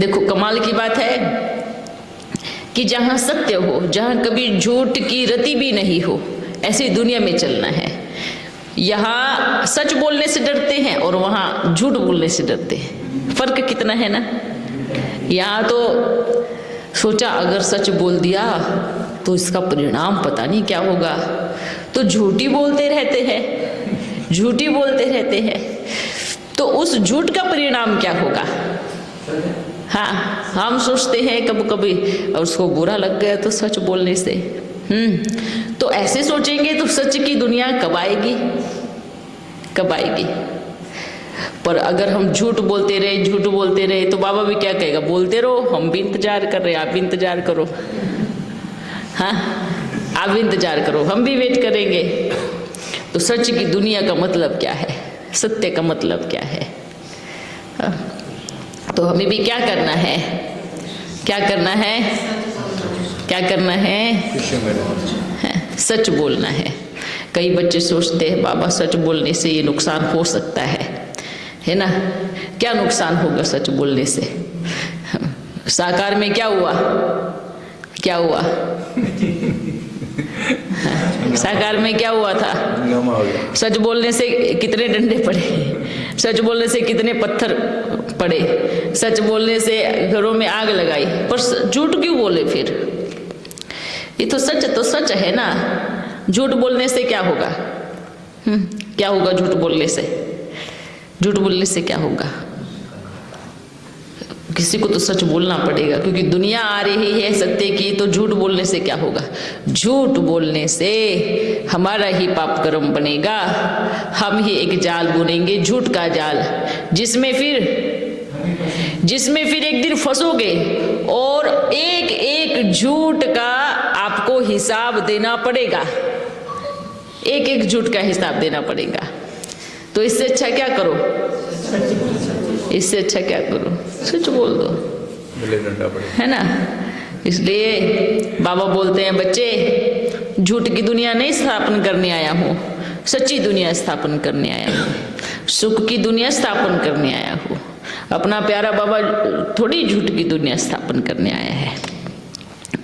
देखो कमाल की बात है कि जहां सत्य हो, जहां कभी झूठ की रति भी नहीं हो, ऐसी दुनिया में चलना है। यहाँ सच बोलने से डरते हैं और वहां झूठ बोलने से डरते हैं। फर्क कितना है ना। यहाँ तो सोचा अगर सच बोल दिया तो इसका परिणाम पता नहीं क्या होगा, तो झूठी बोलते रहते हैं, झूठी बोलते रहते हैं। तो उस झूठ का परिणाम क्या होगा? हाँ, हम सोचते हैं कभी कभी और उसको बुरा लग गया तो सच बोलने से। तो ऐसे सोचेंगे तो सच की दुनिया कब आएगी, कब आएगी? पर अगर हम झूठ बोलते रहे, झूठ बोलते रहे तो बाबा भी क्या कहेगा, बोलते रहो, हम भी इंतजार कर रहे हैं, आप भी इंतजार करो। हाँ, आप भी इंतजार करो, हम भी वेट करेंगे। तो सच की दुनिया का मतलब क्या है, सत्य का मतलब क्या है? हाँ? तो हमें भी क्या करना है, क्या करना है, क्या करना है? सच बोलना है। कई बच्चे सोचते हैं बाबा सच बोलने से ये नुकसान हो सकता है ना? क्या नुकसान होगा सच बोलने से? साकार में क्या हुआ, क्या हुआ? साकार में क्या हुआ था? सच बोलने से कितने डंडे पड़े, सच बोलने से कितने पत्थर पड़े, सच बोलने से घरों में आग लगाई, पर झूठ क्यों बोले फिर? ये तो सच है ना। झूठ बोलने से क्या होगा? क्या होगा झूठ बोलने से? झूठ बोलने से क्या होगा? किसी को तो सच बोलना पड़ेगा, क्योंकि दुनिया आ रही है सत्य की। तो झूठ बोलने से क्या होगा? झूठ बोलने से हमारा ही पाप कर्म बनेगा। हम ही एक जाल बुनेंगे, झूठ का जाल, जिसमें फिर एक दिन फंसोगे और एक एक झूठ का आपको हिसाब देना पड़ेगा, एक एक झूठ का हिसाब देना पड़ेगा। तो इससे अच्छा क्या करो, इससे अच्छा क्या करो, सच बोल दो, है ना। इसलिए बाबा बोलते हैं बच्चे, झूठ की दुनिया नहीं स्थापन करने आया हूँ, सच्ची दुनिया स्थापन करने आया हूँ, सुख की दुनिया स्थापन करने आया हूँ। अपना प्यारा बाबा थोड़ी झूठ की दुनिया स्थापन करने आया है।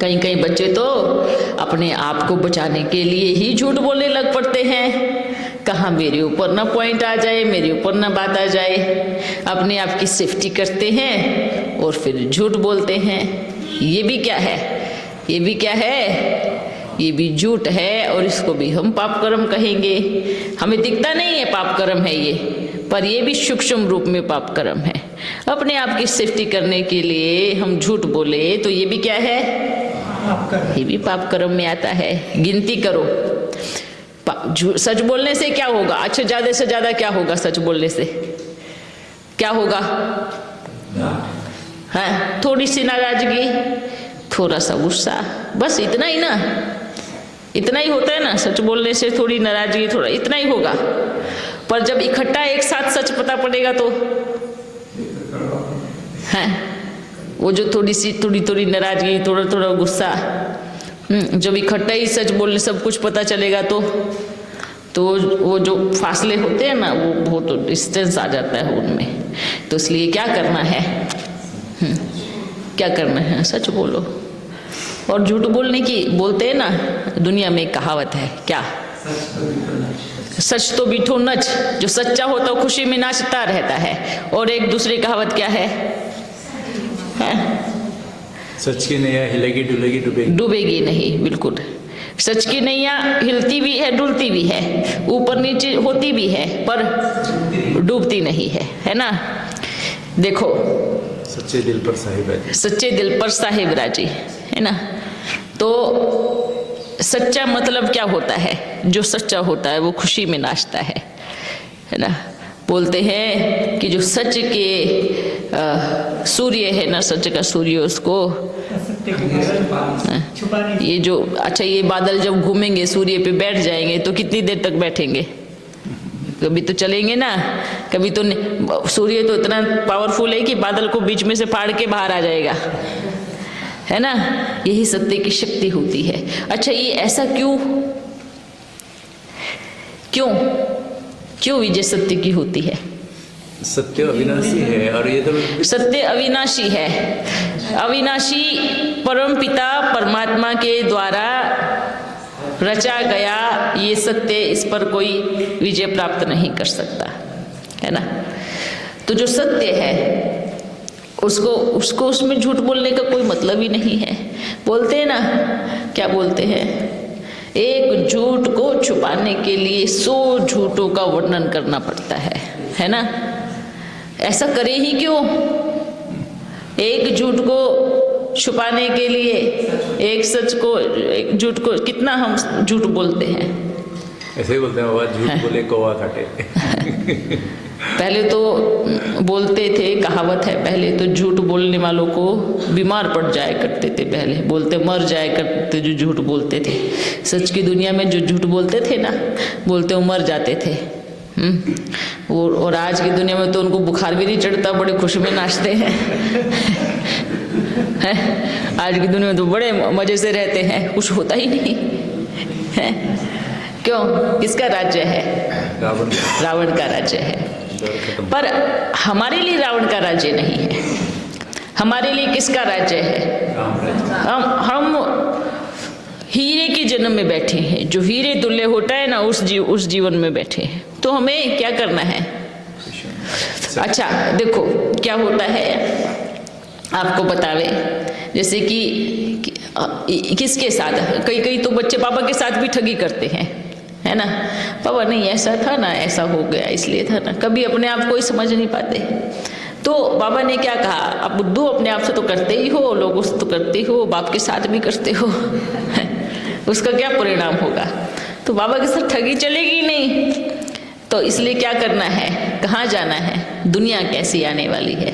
कई कई बच्चे तो अपने आप को बचाने के लिए ही झूठ बोलने लग पड़ते हैं। कहाँ मेरे ऊपर ना पॉइंट आ जाए, मेरे ऊपर ना बात आ जाए, अपने आप की सेफ्टी करते हैं और फिर झूठ बोलते हैं। ये भी क्या है, ये भी क्या है, ये भी झूठ है। और इसको भी हम पाप कर्म कहेंगे। हमें दिखता नहीं है पाप कर्म है ये, पर ये भी सूक्ष्म रूप में पाप कर्म है। अपने आप की सेफ्टी करने के लिए हम झूठ बोले तो ये भी क्या है, ये भी पाप कर्म में आता है। गिनती करो, सच बोलने से क्या होगा? अच्छा, ज्यादा से ज्यादा क्या होगा सच बोलने से? क्या होगा? है थोड़ी सी नाराजगी, थोड़ा सा गुस्सा, बस इतना ही ना, इतना ही होता है ना। सच बोलने से थोड़ी नाराजगी, थोड़ा इतना ही होगा। पर जब इकट्ठा एक साथ सच पता पड़ेगा तो है वो जो थोड़ी नाराजगी, थोड़ा गुस्सा, जब इकट्ठा ही सच बोलने सब कुछ पता चलेगा तो वो जो फासले होते हैं ना, वो बहुत डिस्टेंस आ जाता है उनमें। तो इसलिए क्या करना है, क्या करना है? सच बोलो। और झूठ बोलने की बोलते हैं ना, दुनिया में एक कहावत है, क्या? सच तो बिठो नच, जो सच्चा होता है खुशी में नाचता रहता है। और एक दूसरी कहावत क्या है? सच की नैया हिलेगी डुलेगी डूबेगी नहीं। बिल्कुल, सच की नैया हिलती भी है, डुलती भी है, ऊपर नीचे होती भी है, पर डूबती नहीं है ना। देखो, सच्चे दिल पर साहिब राजी, सच्चे दिल पर साहिब राजी, है ना। तो सच्चा मतलब क्या होता है? जो सच्चा होता है वो खुशी में नाचता है ना। बोलते हैं कि जो सच के सूर्य है ना, सच का सूर्य, उसको ये जो, अच्छा ये बादल जब घूमेंगे सूर्य पे बैठ जाएंगे तो कितनी देर तक बैठेंगे? कभी तो चलेंगे ना, कभी तो सूर्य तो इतना पावरफुल है कि बादल को बीच में से फाड़ के बाहर आ जाएगा, है ना। यही सत्य की शक्ति होती है। अच्छा, ये ऐसा क्यों क्यों क्यों विजय सत्य की होती है? सत्य अविनाशी है और ये तो सत्य अविनाशी है। अविनाशी परम पिता परमात्मा के द्वारा रचा गया ये सत्य, इस पर कोई विजय प्राप्त नहीं कर सकता, है ना। तो जो सत्य है उसको उसमें झूठ बोलने का कोई मतलब ही नहीं है। बोलते हैं ना, क्या बोलते हैं, एक झूठ को छुपाने के लिए 100 झूठों का वर्णन करना पड़ता है ना। ऐसा करें ही क्यों? एक झूठ को छुपाने के लिए एक सच को, एक झूठ को, कितना हम झूठ बोलते हैं। ऐसे ही बोलते हैं बाबा, झूठ बोले कौवा काटे। पहले तो बोलते थे, कहावत है, पहले तो झूठ बोलने वालों को बीमार पड़ जाया करते थे, पहले बोलते मर जाया करते जो झूठ बोलते थे। सच की दुनिया में जो झूठ बोलते थे ना, बोलते वो मर जाते थे। और आज की दुनिया में तो उनको बुखार भी नहीं चढ़ता, बड़े खुशी में नाचते हैं। आज की दुनिया में तो बड़े मजे से रहते हैं, कुछ होता ही नहीं है। क्यों? किसका राज्य है? रावण का राज्य है। पर हमारे लिए रावण का राज्य नहीं है। हमारे लिए किसका राज्य है? हम हीरे के जन्म में बैठे हैं, जो हीरे तुल्य होता है ना, उस जीवन में बैठे हैं। तो हमें क्या करना है? अच्छा देखो क्या होता है, आपको बतावे, जैसे कि किसके साथ, कई तो बच्चे पापा के साथ भी ठगी करते हैं, है ना। पापा नहीं ऐसा था ना, ऐसा हो गया इसलिए था ना, कभी अपने आप को ही समझ नहीं पाते। तो बाबा ने क्या कहा, आप बुद्धू अपने आप से तो करते ही हो, लोगों से तो करते हो, बाप के साथ भी करते हो। उसका क्या परिणाम होगा? तो बाबा के साथ ठगी चलेगी नहीं। तो इसलिए क्या करना है, कहाँ जाना है? दुनिया कैसी आने वाली है?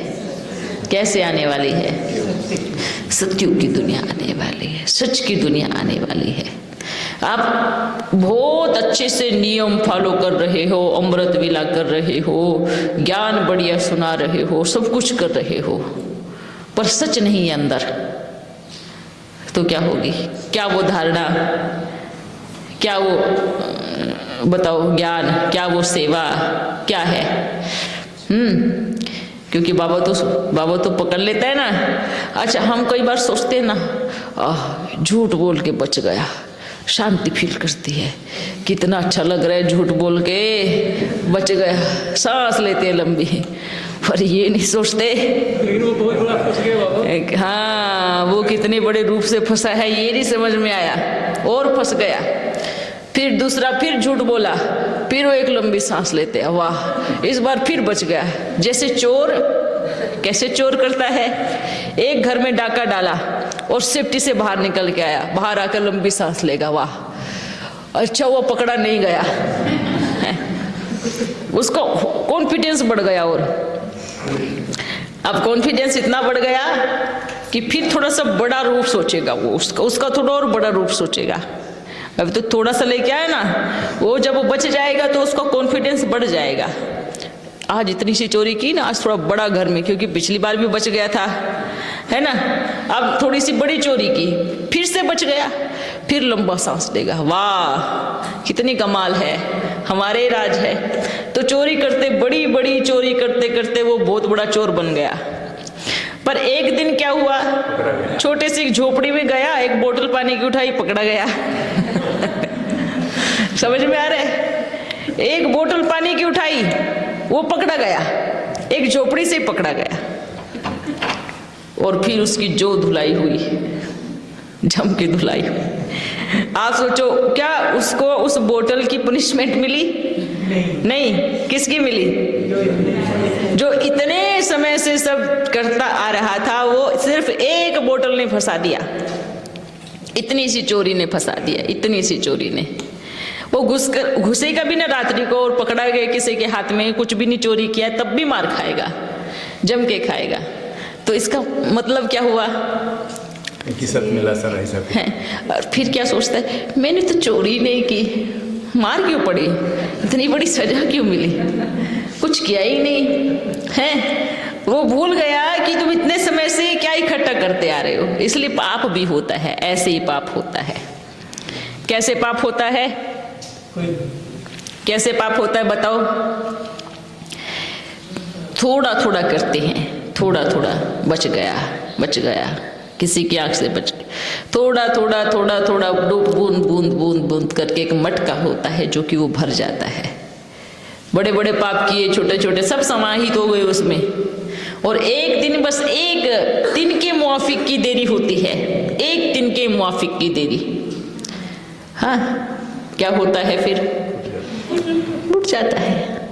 कैसे आने वाली है? सत्युग की दुनिया आने वाली है, सच की दुनिया आने वाली है। आप बहुत अच्छे से नियम फॉलो कर रहे हो, अमृत विला कर रहे हो, ज्ञान बढ़िया सुना रहे हो, सब कुछ कर रहे हो, पर सच नहीं है अंदर, तो क्या होगी? क्या वो धारणा, क्या वो बताओ ज्ञान, क्या वो सेवा, क्या है? क्योंकि बाबा तो पकड़ लेता है ना। अच्छा हम कई बार सोचते हैं ना, झूठ बोल के बच गया, शांति फील करती है, कितना अच्छा लग रहा है, झूठ बोल के बच गया, सांस लेते हैं लंबी। पर ये नहीं सोचते, लेकिन वो बहुत बड़ा फंस गया बाबा। हाँ वो कितने बड़े रूप से फंसा है ये नहीं समझ में आया, और फंस गया। फिर दूसरा, फिर झूठ बोला, फिर वो एक लंबी सांस लेते हैं, वाह इस बार फिर बच गया। जैसे चोर कैसे चोर करता है, एक घर में डाका डाला और सेफ्टी से बाहर निकल के आया, बाहर आकर लंबी सांस लेगा, वाह अच्छा वो पकड़ा नहीं गया। उसको कॉन्फिडेंस बढ़ गया, और अब कॉन्फिडेंस इतना बढ़ गया कि फिर थोड़ा सा बड़ा रूप सोचेगा वो, उसका थोड़ा और बड़ा रूप सोचेगा। अब तो थोड़ा सा लेके आया ना, वो जब वो बच जाएगा तो उसका कॉन्फिडेंस बढ़ जाएगा। आज इतनी सी चोरी की ना, आज थोड़ा बड़ा घर में, क्योंकि पिछली बार भी बच गया था, है ना। अब थोड़ी सी बड़ी चोरी की, फिर से बच गया, फिर लंबा सांस लेगा, वाह कितनी कमाल है, हमारे राज है। तो चोरी करते, बड़ी बड़ी चोरी करते करते वो बहुत बड़ा चोर बन गया। पर एक दिन क्या हुआ, छोटे से झोपड़ी में गया, एक बोतल पानी की उठाई, पकड़ा गया। समझ में आ रहा है? एक बोतल पानी की उठाई, वो पकड़ा गया, एक झोपड़ी से पकड़ा गया। और फिर उसकी जो धुलाई हुई, जम के धुलाई हुई। आप सोचो क्या उसको उस बोतल की पनिशमेंट मिली? नहीं। किसकी मिली? जो इतने समय से सब करता आ रहा था, वो सिर्फ एक बोतल ने फंसा दिया, इतनी सी चोरी ने फंसा दिया, इतनी सी चोरी ने। वो घुसेगा भी ना रात्रि को, और पकड़ा गया किसी के हाथ में, कुछ भी नहीं चोरी किया, तब भी मार खाएगा, जम के खाएगा। तो इसका मतलब क्या हुआ? मिला सर ऐसा है। और फिर क्या सोचता है, मैंने तो चोरी नहीं की, मार क्यों पड़ी, इतनी बड़ी सजा क्यों मिली, कुछ किया ही नहीं है। वो भूल गया कि तुम इतने समय से क्या इकट्ठा करते आ रहे हो, इसलिए पाप भी होता है, ऐसे ही पाप होता है। कैसे पाप होता है? कैसे पाप होता है बताओ? थोड़ा थोड़ा करते हैं, थोड़ा थोड़ा, बच गया, किसी की आंख से बच गया, थोड़ा थोड़ा थोड़ा थोड़ा, बूंद बूंद बूंद बूंद करके एक मटका होता है जो कि वो भर जाता है। बड़े बड़े पाप किए, छोटे छोटे, सब समाहित हो गए उसमें। और एक दिन, बस एक दिन के मुआफिक की देरी होती है, एक दिन के मुआफिक की देरी। हाँ, क्या होता है फिर? उठ जाता है।